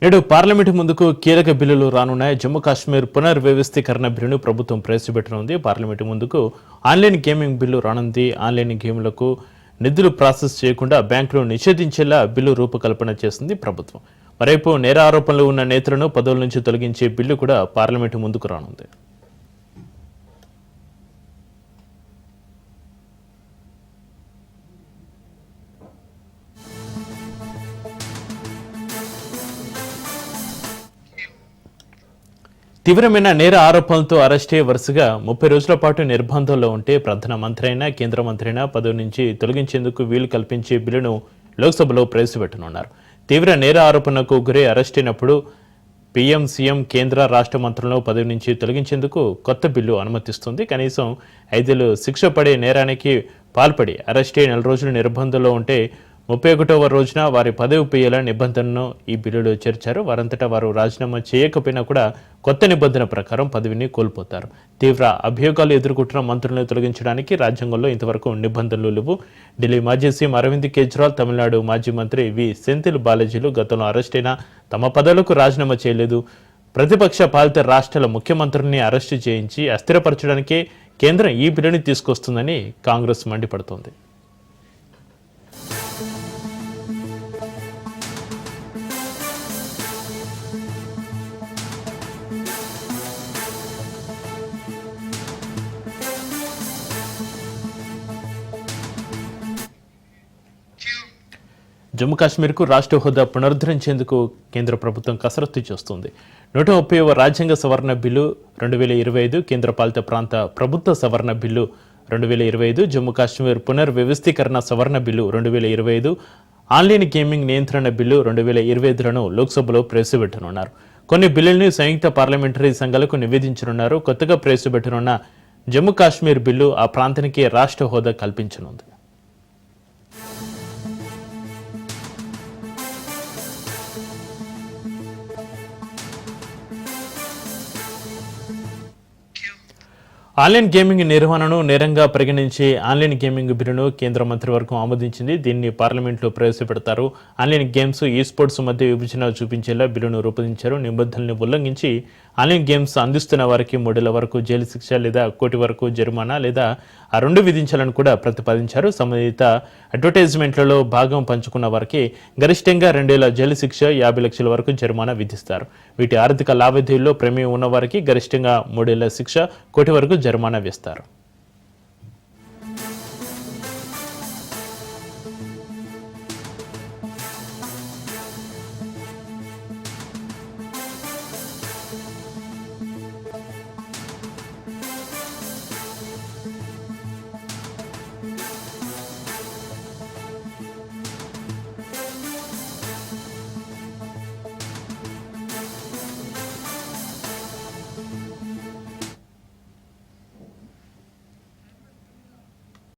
నేడు పార్లమెంటు ముందుకు కీలక బిల్లులు రానున్నాయి. జమ్మూ కాశ్మీర్ పునర్వ్యవస్థీకరణ బిల్లును ప్రభుత్వం ప్రవేశపెట్టనుంది. పార్లమెంటు ముందుకు ఆన్లైన్ గేమింగ్ బిల్లు రానుంది. ఆన్లైన్ గేమ్లకు నిధులు ప్రాసెస్ చేయకుండా బ్యాంకులు నిషేధించేలా బిల్లు రూపకల్పన చేసింది ప్రభుత్వం. మరోవైపు నేర ఆరోపణలు ఉన్న నేతలను పదవుల నుంచి తొలగించే బిల్లు కూడా పార్లమెంటు ముందుకు రానుంది. తీవ్రమైన నేర ఆరోపణలతో అరెస్టే వరుసగా 30 రోజుల పాటు నిర్బంధంలో ఉంటే ప్రధాన మంత్రి అయినా కేంద్ర మంత్రి అయినా పదవి నుంచి తొలగించేందుకు వీలు కల్పించే బిల్లును లోక్సభలో ప్రవేశపెట్టనున్నారు. తీవ్ర నేర ఆరోపణకు గురై అరెస్ట్ అయినప్పుడు పీఎం, సీఎం, కేంద్ర, రాష్ట్ర మంత్రులను పదవి నుంచి తొలగించేందుకు కొత్త బిల్లు అనుమతిస్తుంది. కనీసం 5 ఏళ్లు శిక్ష పడే నేరానికి పాల్పడి అరెస్ట్ అయి 4 రోజులు నిర్బంధంలో ఉంటే 31వ రోజున వారి పదవి పోయేలా నిబంధనను ఈ బిల్లులో చేర్చారు. వారంతటా వారు రాజీనామా చేయకపోయినా కూడా కొత్త నిబంధన ప్రకారం పదవిని కోల్పోతారు. తీవ్ర అభియోగాలు ఎదుర్కొంటున్న మంత్రులను తొలగించడానికి రాజ్యాంగంలో ఇంతవరకు నిబంధనలు లేవు. ఢిల్లీ మాజీ సీఎం అరవింద్ కేజ్రీవాల్, తమిళనాడు మాజీ మంత్రి వి సెంథిల్ బాలాజీలు గతంలో అరెస్ట్ అయినా తమ పదవులకు రాజీనామా చేయలేదు. ప్రతిపక్ష పాలిత రాష్ట్రాల ముఖ్యమంత్రుల్ని అరెస్టు చేయించి అస్థిరపరచడానికే కేంద్రం ఈ బిల్లుని తీసుకొస్తుందని కాంగ్రెస్ మండిపడుతోంది. జమ్మూ కాశ్మీర్కు రాష్ట్ర హోదా పునరుద్ధరించేందుకు కేంద్ర ప్రభుత్వం కసరత్తు చేస్తుంది. 130వ రాజ్యాంగ సవరణ బిల్లు 2025, కేంద్రపాలిత ప్రాంత ప్రభుత్వ సవరణ బిల్లు 2025, జమ్మూ కాశ్మీర్ పునర్వ్యవస్థీకరణ సవరణ బిల్లు 2025, ఆన్లైన్ గేమింగ్ నియంత్రణ బిల్లు 2025లను లోక్సభలో ప్రవేశపెట్టనున్నారు. కొన్ని బిల్లుల్ని సంయుక్త పార్లమెంటరీ సంఘాలకు నివేదించనున్నారు. కొత్తగా ప్రవేశపెట్టనున్న జమ్మూ కాశ్మీర్ బిల్లు ఆ ప్రాంతానికి రాష్ట్ర హోదా కల్పించనుంది. ఆన్లైన్ గేమింగ్ నిర్వహణను నేరంగా పరిగణించి ఆన్లైన్ గేమింగ్ బిల్లును కేంద్ర మంత్రివర్గం ఆమోదించింది. దీన్ని పార్లమెంట్లో ప్రవేశపెడతారు. ఆన్లైన్ గేమ్స్, ఈ స్పోర్ట్స్ మధ్య విభజన చూపించేలా బిల్లును రూపొందించారు. నిబంధనలను ఉల్లంఘించి ఆన్లైన్ గేమ్స్ అందిస్తున్న వారికి 3 ఏళ్ల వరకు జైలు శిక్ష లేదా కోటి వరకు జరిమానా లేదా ఆ 2 విధించాలని కూడా ప్రతిపాదించారు. సంబంధిత అడ్వర్టైజ్మెంట్లలో భాగం పంచుకున్న వారికి గరిష్టంగా 2 ఏళ్ల జైలు శిక్ష, 50 లక్షల వరకు జరిమానా విధిస్తారు. వీటి ఆర్థిక లావాదేవీల్లో ప్రమేయం ఉన్న వారికి గరిష్టంగా 3 ఏళ్ల శిక్ష, కోటి వరకు జరిమానా వేస్తారు.